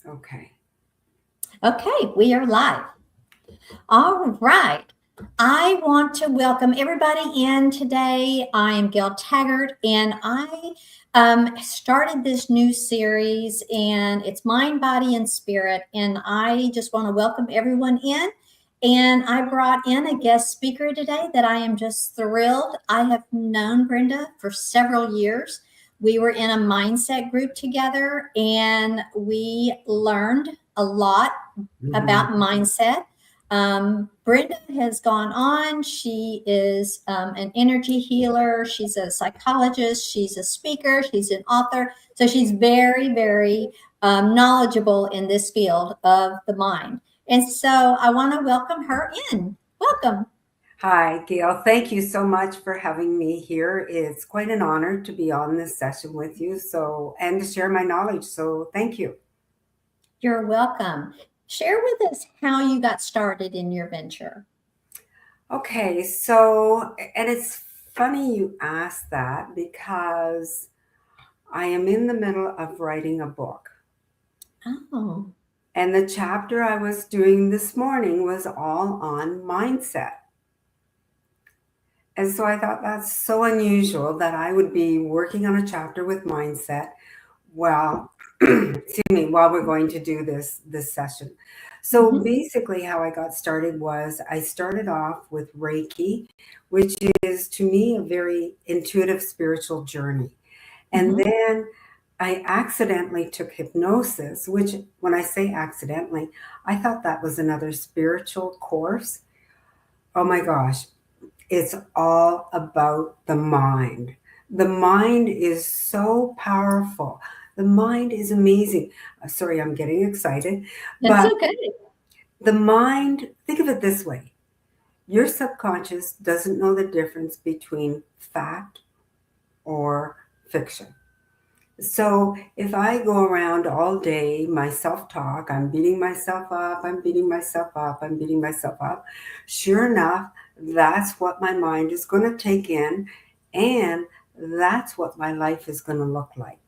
Okay. Okay, we are live. All right. I want to welcome everybody in today. I am Gail Taggart, and I started this new series, and it's Mind, Body, and Spirit. And I just want to welcome everyone in. And I brought in a guest speaker today that I am just thrilled. I have known Brenda for several years. We were in a mindset group together, and we learned a lot about mindset. Brenda has gone on. She is an energy healer. She's a psychologist. She's a speaker. She's an author. So she's very, very knowledgeable in this field of the mind. And so I want to welcome her in. Welcome. Hi, Gail. Thank you so much for having me here. It's quite an honor to be on this session with you. And to share my knowledge. So thank you. You're welcome. Share with us how you got started in your venture. Okay. And it's funny you asked that because I am in the middle of writing a book. Oh. And the chapter I was doing this morning was all on mindset. And so I thought that's so unusual that I would be working on a chapter with mindset while while we're going to do this session. So basically how I got started was I started off with Reiki, which is to me a very intuitive spiritual journey. And then I accidentally took hypnosis, which when I say accidentally, I thought that was another spiritual course. Oh my gosh, it's all about the mind. The mind is so powerful. The mind is amazing. Sorry, I'm getting excited. That's But okay. the mind, think of it this way. Your subconscious doesn't know the difference between fact or fiction. So if I go around all day, my self-talk, I'm beating myself up, I'm beating myself up, I'm beating myself up. Sure enough, that's what my mind is going to take in, and that's what my life is going to look like.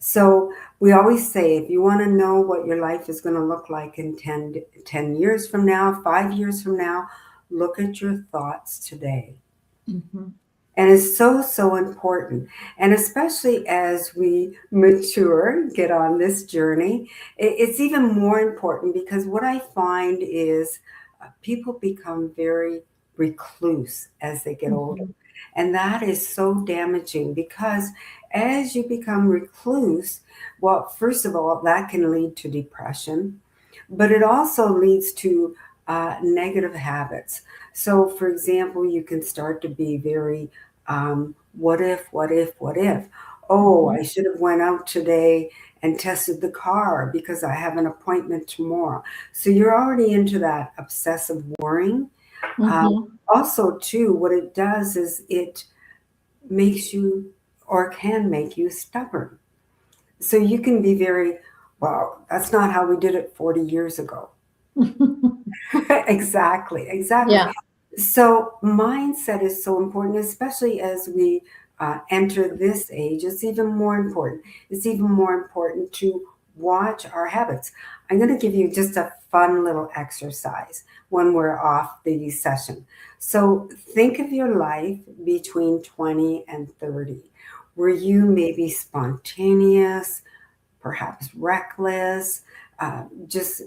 So we always say, if you want to know what your life is going to look like in 10 years from now, 5 years from now, look at your thoughts today. And it's so, so important. And especially as we mature, get on this journey, it's even more important because what I find is people become very recluse as they get older. And that is so damaging because as you become recluse, well, first of all, that can lead to depression, but it also leads to negative habits. So, for example, you can start to be very what if, what if, what if? Oh, I should have went out today and tested the car because I have an appointment tomorrow. So you're already into that obsessive worrying. Also, too, what it does is it makes you or can make you stubborn. So you can be very, well, that's not how we did it 40 years ago. Exactly, exactly. Yeah. So mindset is so important, especially as we enter this age. It's even more important. It's even more important to watch our habits. I'm going to give you just a fun little exercise when we're off the session. So think of your life between 20 and 30. Were you maybe spontaneous, perhaps reckless, just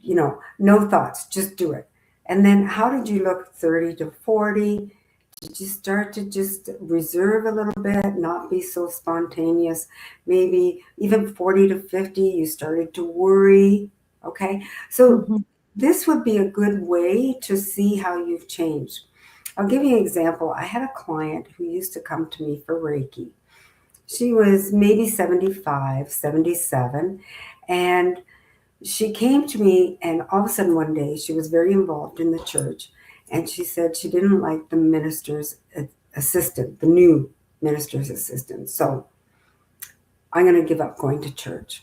no thoughts, just do it. And then how did you look 30 to 40? Did you start to just reserve a little bit, not be so spontaneous? Maybe even 40 to 50, you started to worry. Okay. So this would be a good way to see how you've changed. I'll give you an example. I had a client who used to come to me for Reiki. She was maybe 75, 77, and she came to me, and all of a sudden one day she was very involved in the church, and she said she didn't like the minister's assistant, the new minister's assistant. So I'm going to give up going to church.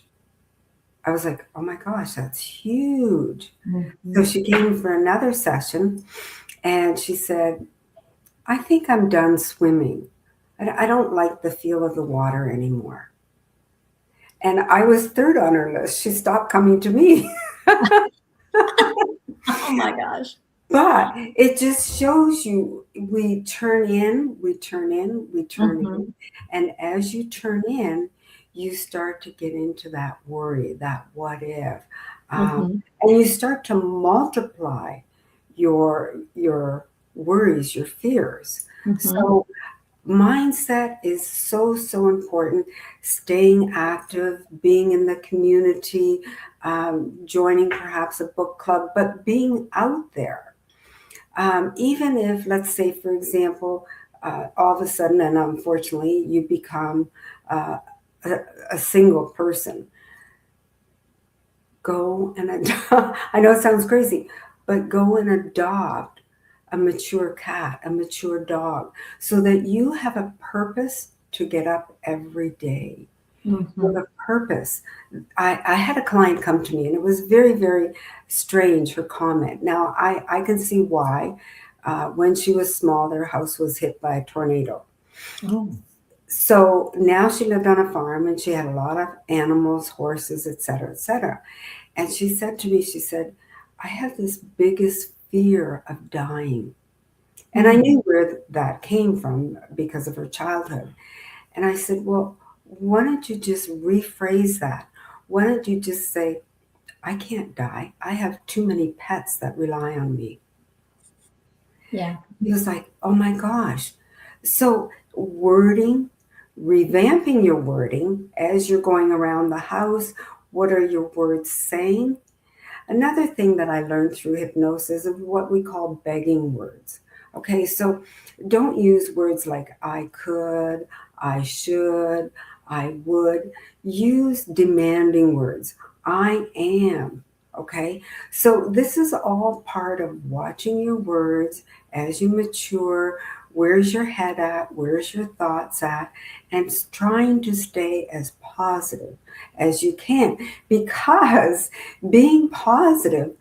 I was like, oh my gosh, that's huge. So she came for another session, and she said, I think I'm done swimming. I don't like the feel of the water anymore. and I was third on her list. She stopped coming to me. Oh my gosh. But it just shows you we turn in, we turn in, we turn in. Mhm. And as you turn in, you start to get into that worry, that what if. Mhm. And you start to multiply your worries, your fears. Mhm. So mindset is so, so important. Staying active, being in the community, joining perhaps a book club, but being out there. Even if, let's say, for example, all of a sudden, and unfortunately, you become uh, a, a single person, go and adopt. I know it sounds crazy, but go and adopt a mature cat, a mature dog, so that you have a purpose to get up every day. With Mhm. a purpose. I had a client come to me, and it was very, very strange, her comment. Now, I can see why. When she was small, their house was hit by a tornado. Oh. So now she lived on a farm and she had a lot of animals, horses, et cetera, et cetera. And she said to me, she said, I have this biggest fear of dying. And I Mm. knew where that came from because of her childhood. And I said, well, why don't you just rephrase that? Why don't you just say, I can't die. I have too many pets that rely on me. Yeah. He was like, oh my gosh. So, wording, revamping your wording as you're going around the house. What are your words saying? Another thing that I learned through hypnosis is what we call begging words. Okay, so don't use words like I could, I should, I would. Use demanding words. I am. Okay, so this is all part of watching your words as you mature. Where's your head at? Where's your thoughts at? And trying to stay as positive as you can, because being positive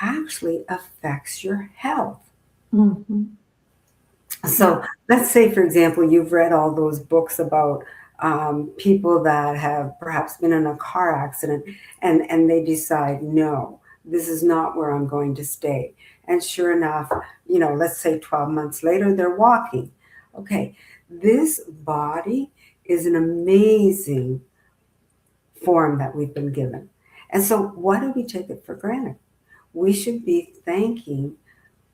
actually affects your health. Mhm. So Yeah. let's say, for example, you've read all those books about people that have perhaps been in a car accident, and they decide, no, this is not where I'm going to stay. And sure enough, let's say 12 months later, they're walking. Okay, this body is an amazing form that we've been given. And so, why do we take it for granted? We should be thanking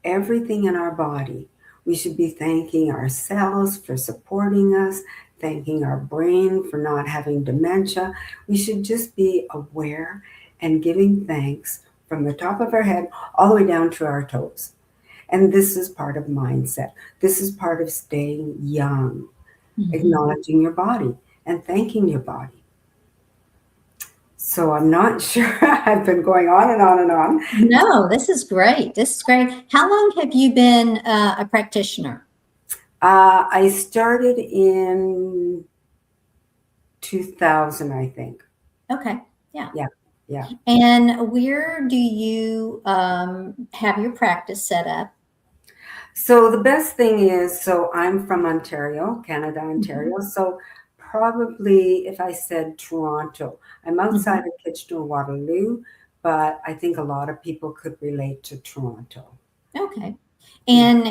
everything in our body. We should be thanking our cells for supporting us, thanking our brain for not having dementia. We should just be aware and giving thanks from the top of our head all the way down to our toes. And this is part of mindset. This is part of staying young, Mhm. acknowledging your body and thanking your body. So I'm not sure. I've been going on and on and on. No, this is great. This is great. How long have you been a practitioner? I started in 2000, I think. Okay. Yeah. Yeah, yeah. And where do you have your practice set up? So the best thing is, so I'm from Ontario, Canada, Mhm. Ontario. So probably if I said Toronto, I'm outside Mhm. of Kitchener Waterloo, but I think a lot of people could relate to Toronto. Okay. Yeah. And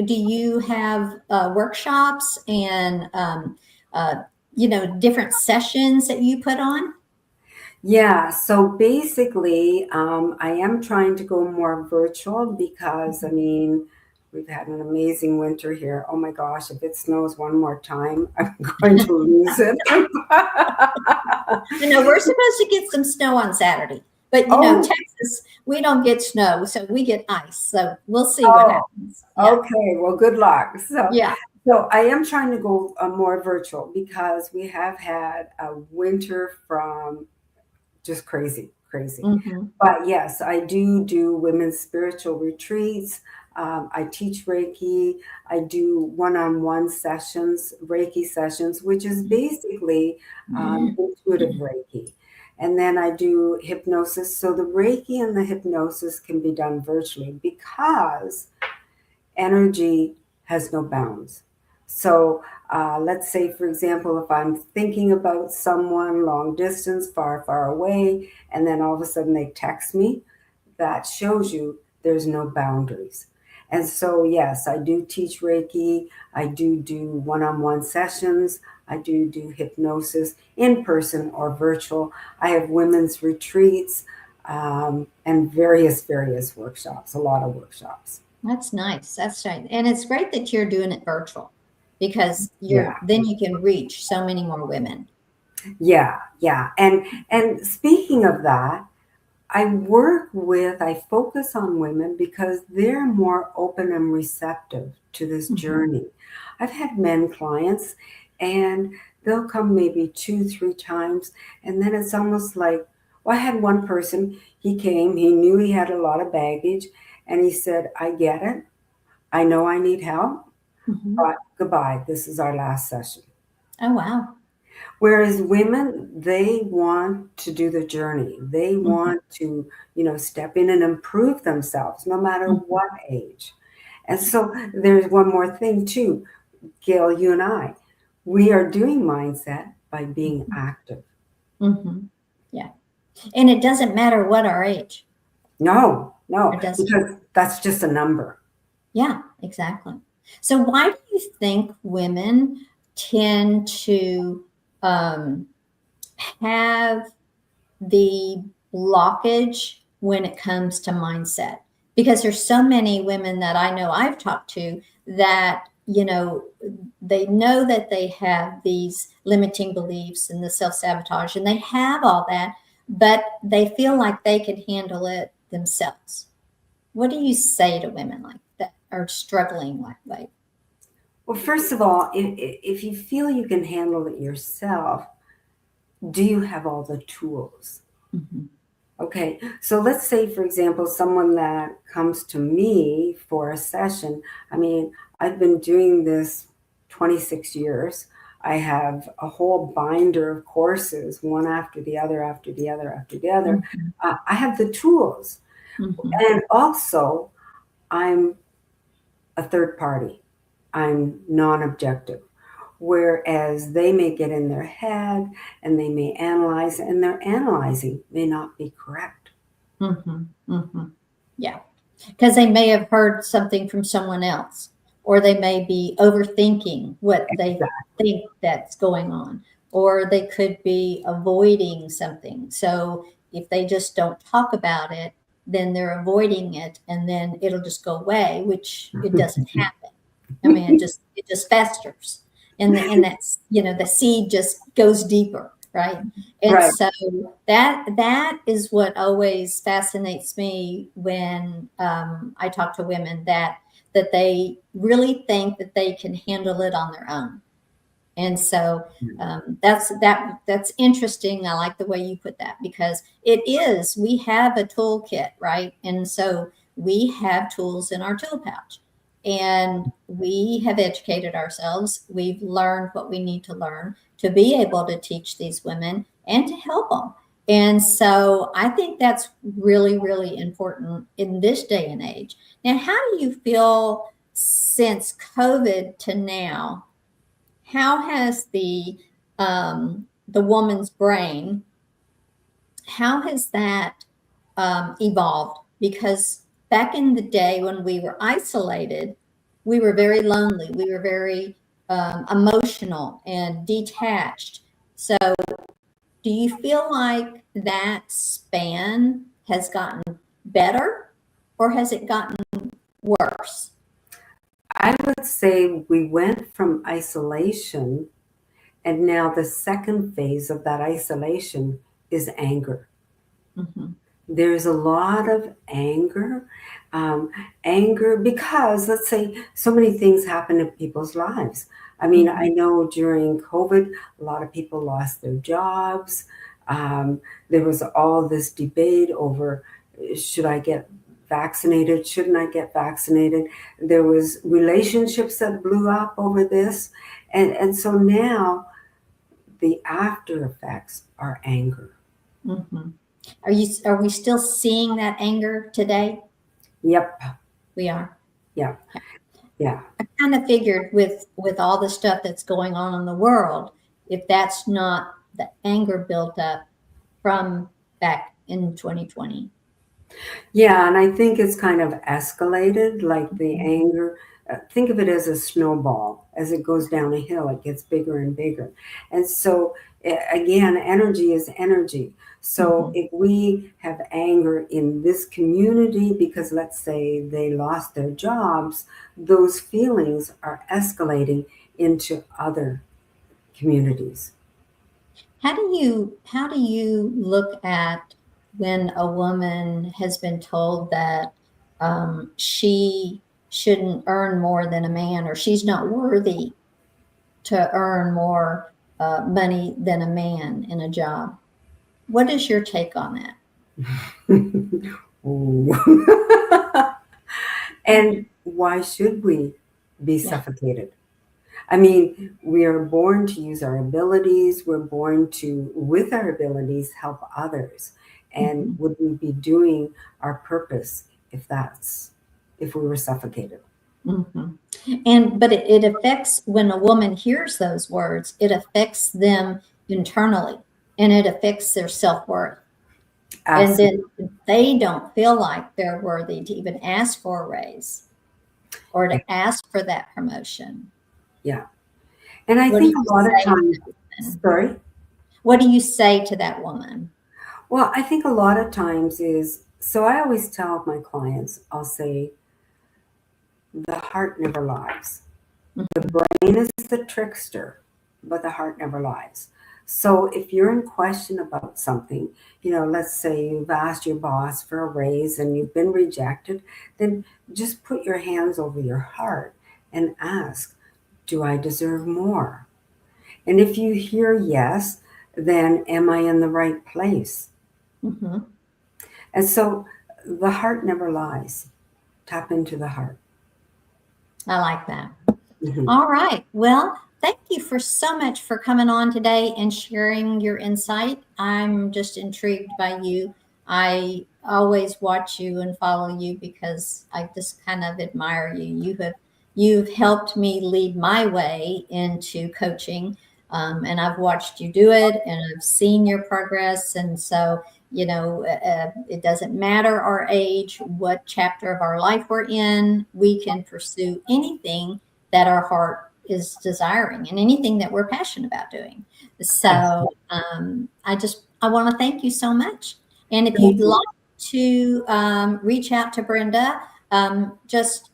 do you have workshops and uh, different sessions that you put on? Yeah, so basically, I am trying to go more virtual because, I mean, we've had an amazing winter here. Oh my gosh, if it snows one more time, I'm going to lose it. I know we're supposed to get some snow on Saturday, but Oh, Texas, we don't get snow, so we get ice. So we'll see what oh, happens. Yeah. okay. Well, good luck. So, Yeah. so I am trying to go more virtual because we have had a winter from just crazy, crazy. Hmm. But yes, I do women's spiritual retreats. I teach Reiki. I do one-on-one sessions, Reiki sessions, which is basically intuitive Reiki. And then I do hypnosis. So the Reiki and the hypnosis can be done virtually because energy has no bounds. So Let's say, for example, if I'm thinking about someone long distance, far, far away, and then all of a sudden they text me, that shows you there's no boundaries. And so, yes, I do teach Reiki. I do one-on-one sessions. I do hypnosis in person or virtual. I have women's retreats and various workshops, a lot of workshops. That's nice. That's nice. And it's great that you're doing it virtual because Yeah. then you can reach so many more women. Yeah. And speaking of that, I focus on women because they're more open and receptive to this Mhm. journey. I've had men clients and they'll come maybe 2, 3 times. And then it's almost like, well, I had one person, he came, he knew he had a lot of baggage, and he said, I get it. I know I need help, Mhm. but goodbye. This is our last session. Oh, wow. Whereas women, they want to do the journey. They Mhm. want to, step in and improve themselves, no matter Mhm. what age. And so there's one more thing too, Gail, you and I, we are doing mindset by being active. Mhm. Yeah. And it doesn't matter what our age. No, It doesn't. because that's just a number. Yeah, exactly. So why do you think women tend to um, have the blockage when it comes to mindset? Because there's so many women that I know I've talked to that, they know that they have these limiting beliefs and the self-sabotage and they have all that, but they feel like they could handle it themselves. What do you say to women like that are struggling like? Well, first of all, if you feel you can handle it yourself, do you have all the tools? Mhm. Okay, so let's say, for example, someone that comes to me for a session. I mean, I've been doing this 26 years. I have a whole binder of courses, one after the other, after the other, after the other. Mhm. I have the tools. Mhm. And also, I'm a third party, I'm non objective. Whereas they may get in their head and they may analyze, and their analyzing may not be correct. Mhm. Mhm. Yeah. Because they may have heard something from someone else, or they may be overthinking what they Exactly. think that's going on, or they could be avoiding something. So if they just don't talk about it, then they're avoiding it, and then it'll just go away, which it doesn't happen. I mean, it just festers, and that's the seed just goes deeper, right? And Right. so that is what always fascinates me when I talk to women that they really think that they can handle it on their own. And so that's interesting. I like the way you put that because it is we have a toolkit, right? And so we have tools in our tool pouch, and we have educated ourselves. We've learned what we need to learn to be able to teach these women and to help them. And so I think that's really, really important in this day and age. Now, how do you feel since COVID to now? How has the woman's brain, how has that evolved? Because back in the day when we were isolated, we were very lonely, we were very emotional and detached. So do you feel like that span has gotten better, or has it gotten worse? I would say we went from isolation, and now the second phase of that isolation is anger. Mm-hmm. There's a lot of um, anger because, let's say, so many things happen in people's lives. I mean, Mm-hmm. I know during COVID, a lot of people lost their jobs. There was all this debate over should I get vaccinated, shouldn't I get vaccinated? There was relationships that blew up over this. And so now the after effects are anger. Mm-hmm. Are we still seeing that anger today? Yep. We are. Yep. Yeah. I kind of figured with all the stuff that's going on in the world, if that's not the anger built up from back in 2020. Yeah, and I think it's kind of escalated, like the anger. Think of it as a snowball. As it goes down a hill, it gets bigger and bigger. And so, again, energy is energy. So, Mhm. if we have anger in this community because, let's say, they lost their jobs, those feelings are escalating into other communities. How do you look at when a woman has been told that she shouldn't earn more than a man, or she's not worthy to earn more money than a man in a job? What is your take on that? Ooh. And why should we be Yeah. suffocated? I mean, we are born to use our abilities. We're born to, with our abilities, help others. And Hmm. would we be doing our purpose if we were suffocated? Hmm. But it affects when a woman hears those words, it affects them internally, and it affects their self-worth. And then Absolutely. they don't feel like they're worthy to even ask for a raise or to ask for that promotion. Yeah. And I What do think you a lot of say to times, that woman? sorry? What do you say to that woman? Well, I think a lot of times is, so I always tell my clients, I'll say, the heart never lies. The Mhm. brain is the trickster, but the heart never lies. So if you're in question about something, let's say you've asked your boss for a raise and you've been rejected, then just put your hands over your heart and ask, do I deserve more? And if you hear yes, then am I in the right place? Mhm. And so the heart never lies. Tap into the heart. I like that. Mhm. All right. Well, thank you for so much for coming on today and sharing your insight. I'm just intrigued by you. I always watch you and follow you because I just kind of admire you. You've helped me lead my way into coaching, and I've watched you do it, and I've seen your progress. And so, it doesn't matter our age, what chapter of our life we're in. We can pursue anything that our heart is desiring and anything that we're passionate about doing. So Absolutely. I want to thank you so much. And if Thank you'd like you. to reach out to Brenda, just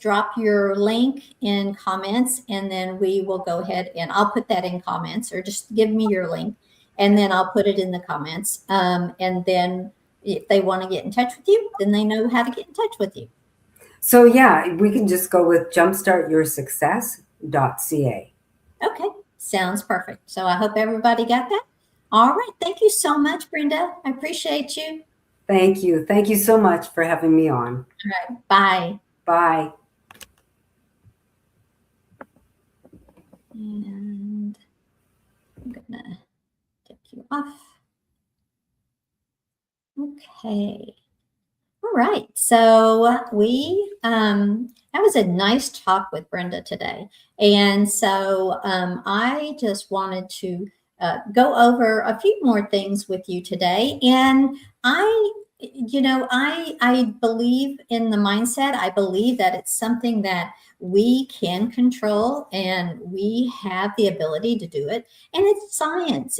drop your link in comments, and then we will go ahead and I'll put that in comments, or just give me your link and then I'll put it in the comments. And then if they want to get in touch with you, then they know how to get in touch with you. So yeah, we can just go with jumpstartyoursuccess.ca. Okay, sounds perfect. So I hope everybody got that. All right. Thank you so much, Brenda. I appreciate you. Thank you. Thank you so much for having me on. All right. Bye. Bye. And I'm going to take you off. Okay. All right. So that was a nice talk with Brenda today. And so I just wanted to go over a few more things with you today. And I believe in the mindset. I believe that it's something that we can control and we have the ability to do it. And it's science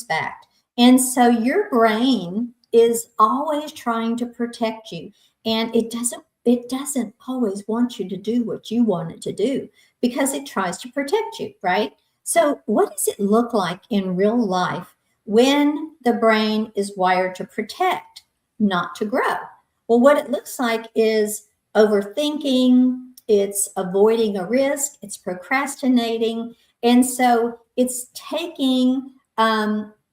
backed. And so your brain is always trying to protect you, and it doesn't always want you to do what you want it to do because it tries to protect you, right? So what does it look like in real life when the brain is wired to protect, not to grow? Well, what it looks like is overthinking, it's avoiding a risk, it's procrastinating, and so it's taking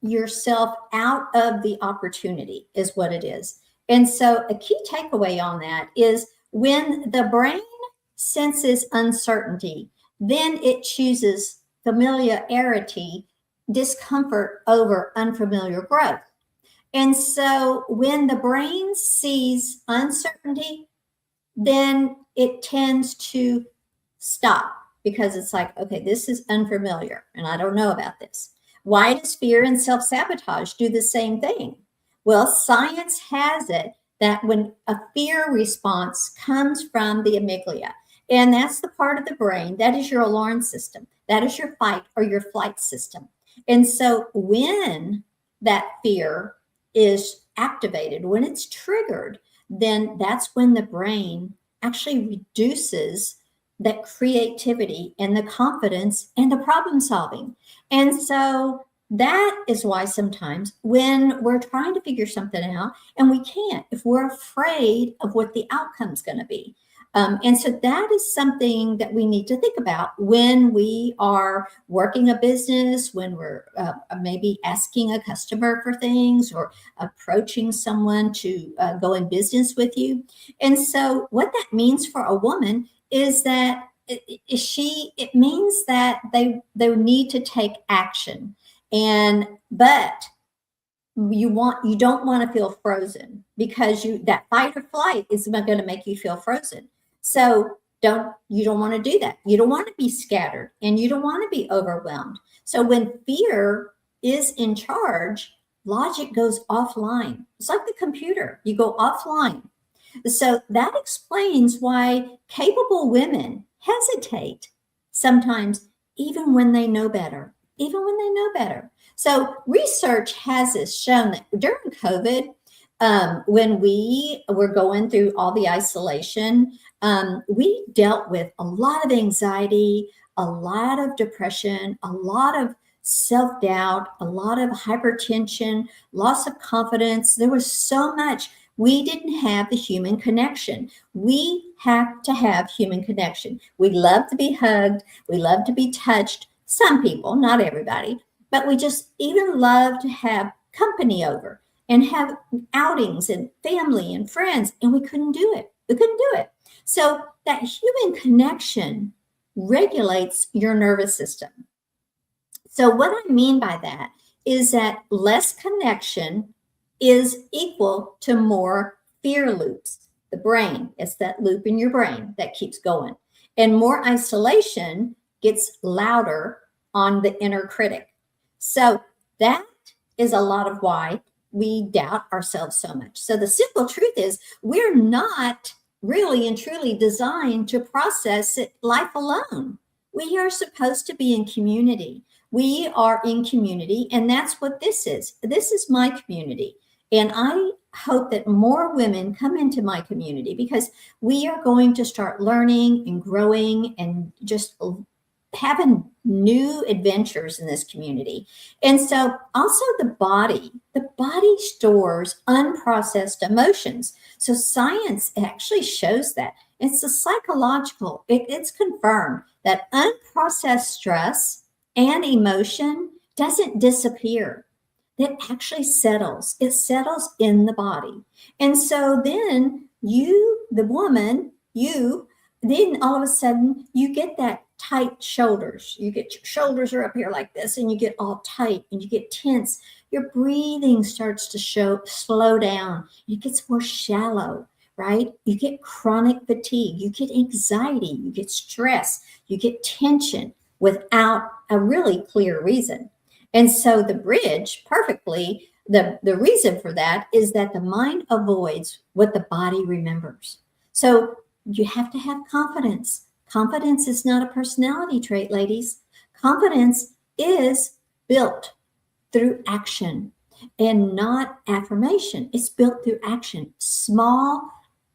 yourself out of the opportunity, is what it is. And so, a key takeaway on that is when the brain senses uncertainty, then it chooses familiarity, discomfort over unfamiliar growth. And so, when the brain sees uncertainty, then it tends to stop because it's like, okay, this is unfamiliar and I don't know about this. Why does fear and self-sabotage do the same thing? Well, science has it that when a fear response comes from the amygdala, and that's the part of the brain that is your alarm system, that is your fight or your flight system. And so when that fear is activated, when it's triggered, then that's when the brain actually reduces that creativity and the confidence and the problem solving. And so that is why sometimes when we're trying to figure something out and we can't, if we're afraid of what the outcome's going to be. And so that is something that we need to think about when we are working a business, when we're maybe asking a customer for things or approaching someone to go in business with you. And so what that means for a woman is that it means that they need to take action. But you don't want to feel frozen because that fight or flight is going to make you feel frozen. So you don't want to do that. You don't want to be scattered and you don't want to be overwhelmed. So when fear is in charge, logic goes offline. It's like the computer. You go offline. So that explains why capable women hesitate sometimes, even when they know better, So research has shown that during COVID, when we were going through all the isolation, we dealt with a lot of anxiety, a lot of depression, a lot of self-doubt, a lot of hypertension, loss of confidence. There was so much. We didn't have the human connection. We have to have human connection. We love to be hugged. We love to be touched. Some people, not everybody, but we just even love to have company over and have outings and family and friends, and we couldn't do it. So that human connection regulates your nervous system. So what I mean by that is that less connection is equal to more fear loops. The brain, it's that loop in your brain that keeps going. And more isolation gets louder on the inner critic. So that is a lot of why we doubt ourselves so much. So the simple truth is we're not really and truly designed to process life alone. We are supposed to be in community. We are in community, and that's what this is. This is my community. And I hope that more women come into my community because we are going to start learning and growing and just having new adventures in this community. And so also the body stores unprocessed emotions. So science actually shows that. It's a psychological, it's confirmed that unprocessed stress and emotion doesn't disappear. It actually settles. It settles in the body. And so then the woman, then all of a sudden you get that tight shoulders. You get your shoulders are up here like this and you get all tight and you get tense. Your breathing starts to slow down. It gets more shallow, right? You get chronic fatigue. You get anxiety. You get stress. You get tension without a really clear reason. And so the bridge perfectly, the reason for that is that the mind avoids what the body remembers. So you have to have confidence. Confidence is not a personality trait, ladies. Confidence is built through action and not affirmation. It's built through action, small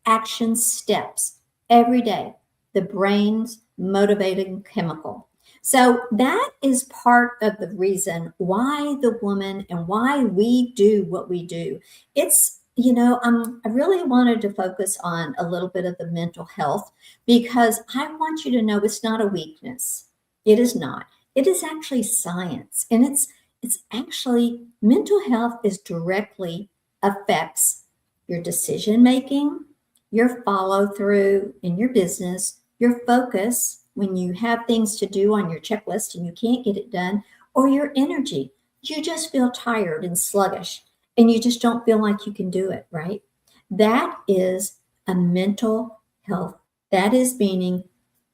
action steps every day, the brain's motivating chemical. So that is part of the reason why the woman and why we do what we do. It's, I really wanted to focus on a little bit of the mental health because I want you to know it's not a weakness. It is not. It is actually science. And it's actually mental health is directly affects your decision making, your follow through in your business, your focus when you have things to do on your checklist and you can't get it done, or your energy. You just feel tired and sluggish and you just don't feel like you can do it, right? That is a mental health That is meaning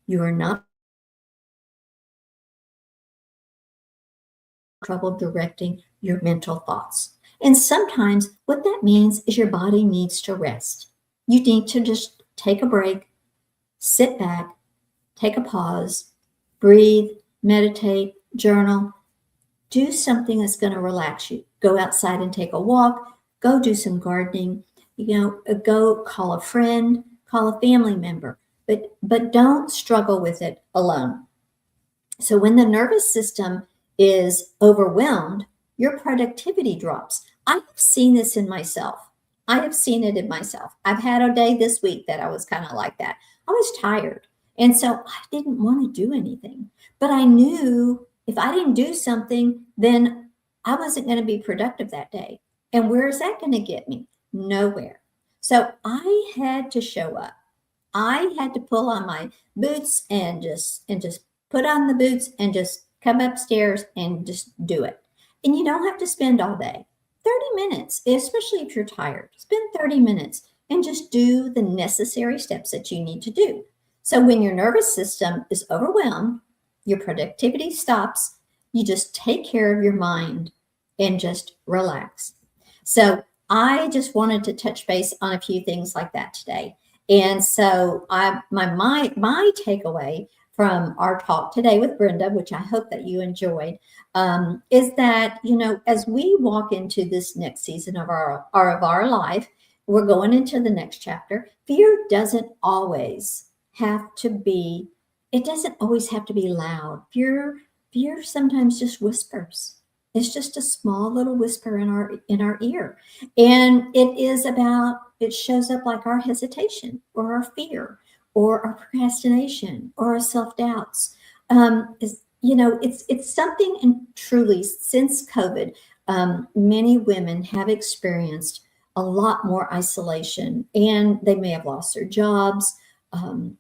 you are not trouble directing your mental thoughts. And sometimes what that means is your body needs to rest. You need to just take a break, sit back, take a pause, breathe, meditate, journal, do something that's going to relax you. Go outside and take a walk, go do some gardening, go call a friend, call a family member, but don't struggle with it alone. So when the nervous system is overwhelmed, your productivity drops. I have seen this in myself. I have seen it in myself. I've had a day this week that I was kind of like that. I was tired. And so I didn't want to do anything. But I knew if I didn't do something, then I wasn't going to be productive that day. And where is that going to get me? Nowhere. So I had to show up. I had to pull on my boots and just put on the boots and just come upstairs and just do it. And you don't have to spend all day. 30 minutes, especially if you're tired. Spend 30 minutes and just do the necessary steps that you need to do. So when your nervous system is overwhelmed, your productivity stops, you just take care of your mind and just relax. So I just wanted to touch base on a few things like that today. And so my takeaway from our talk today with Brenda, which I hope that you enjoyed, is that, as we walk into this next season of our life, we're going into the next chapter. Fear doesn't always have to be, it doesn't always have to be loud. Fear sometimes just whispers. It's just a small little whisper in our ear. And it shows up like our hesitation or our fear or our procrastination or our self-doubts. It's something, and truly since COVID, many women have experienced a lot more isolation, and they may have lost their jobs.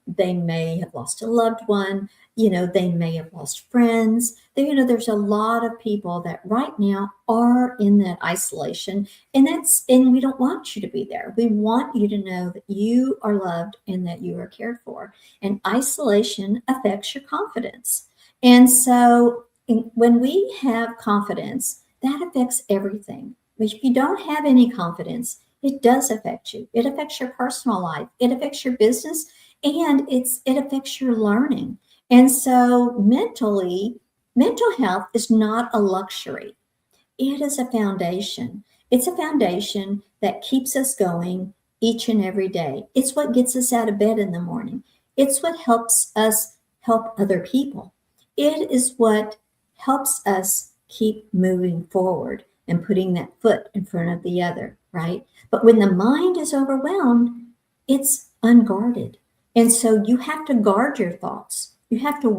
They may have lost a loved one. They may have lost friends. There's a lot of people that right now are in that isolation, and we don't want you to be there. We want you to know that you are loved and that you are cared for. And isolation affects your confidence. And so when we have confidence, that affects everything. But if you don't have any confidence, it does affect you. It affects your personal life. It affects your business, and it affects your learning. And so mental health is not a luxury. It is a foundation. It's a foundation that keeps us going each and every day. It's what gets us out of bed in the morning. It's what helps us help other people. It is what helps us keep moving forward and putting that foot in front of the other, right? But when the mind is overwhelmed, it's unguarded. And so you have to guard your thoughts. You have to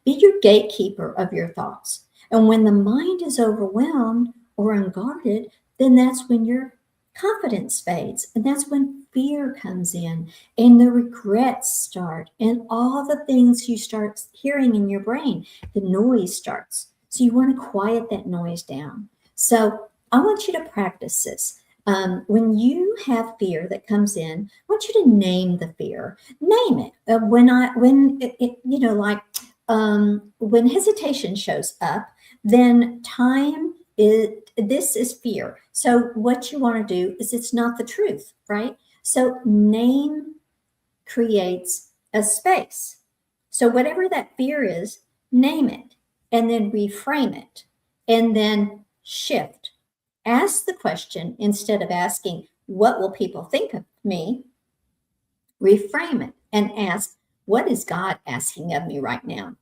be your gatekeeper of your thoughts. And when the mind is overwhelmed or unguarded, then that's when your confidence fades. And that's when fear comes in and the regrets start and all the things you start hearing in your brain, the noise starts. So you want to quiet that noise down. So I want you to practice this. When you have fear that comes in, I want you to name the fear. Name it. When hesitation shows up, then this is fear. So what you want to do is, it's not the truth, right? So name creates a space. So whatever that fear is, name it and then reframe it and then shift. Ask the question instead of asking, what will people think of me? Reframe it and ask, what is God asking of me right now?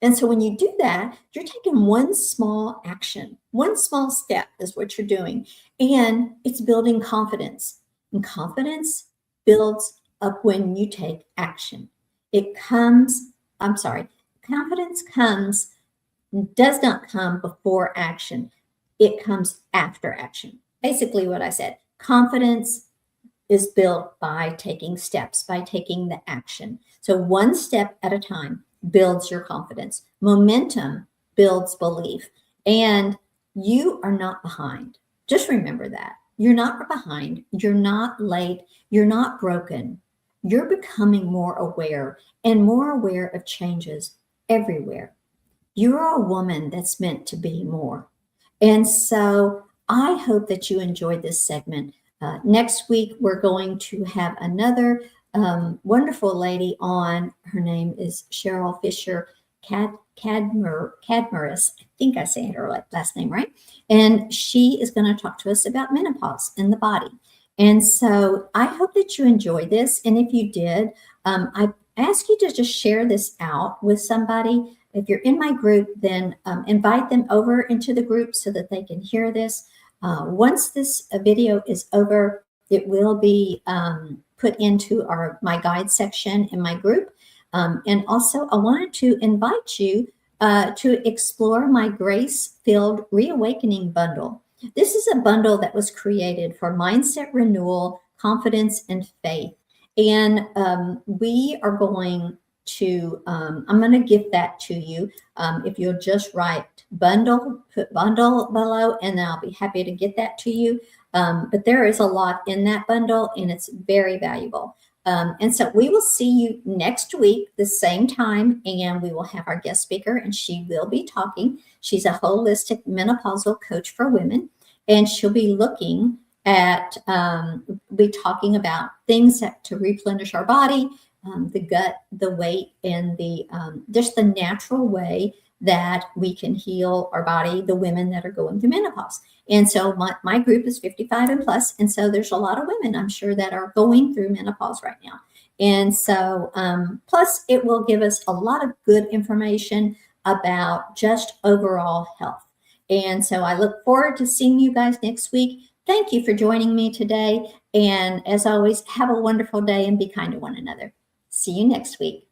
And so when you do that, you're taking one small action, one small step is what you're doing. And it's building confidence. And confidence builds up when you take action. Confidence does not come before action. It comes after action. Basically what I said, confidence is built by taking steps, by taking the action. So one step at a time builds your confidence. Momentum builds belief. And you are not behind. Just remember that. You're not behind. You're not late. You're not broken. you're becoming more aware and more aware of changes everywhere. You're a woman that's meant to be more. And so I hope that you enjoyed this segment. Next week, we're going to have another wonderful lady on. Her name is Cheryl Fisher Cadmeris. I think I say her last name right. And she is going to talk to us about menopause in the body. And so I hope that you enjoy this. And if you did, I ask you to just share this out with somebody. If you're in my group, then invite them over into the group so that they can hear this. Once this video is over, it will be put into my guide section in my group. And also, I wanted to invite you to explore my Grace-Filled Reawakening Bundle. This is a bundle that was created for mindset renewal, confidence, and faith. And we are going to, I'm going to give that to you. If you'll just write bundle, put bundle below, and I'll be happy to get that to you. But there is a lot in that bundle, and it's very valuable. And so we will see you next week, the same time, and we will have our guest speaker, and she will be talking. She's a holistic menopausal coach for women, and she'll be looking at, be talking about things to replenish our body, the gut, the weight, and the just the natural way that we can heal our body, the women that are going through menopause. And so my group is 55 and plus. And so there's a lot of women, I'm sure, that are going through menopause right now. And so, plus it will give us a lot of good information about just overall health. And so I look forward to seeing you guys next week. Thank you for joining me today. And as always, have a wonderful day and be kind to one another. See you next week.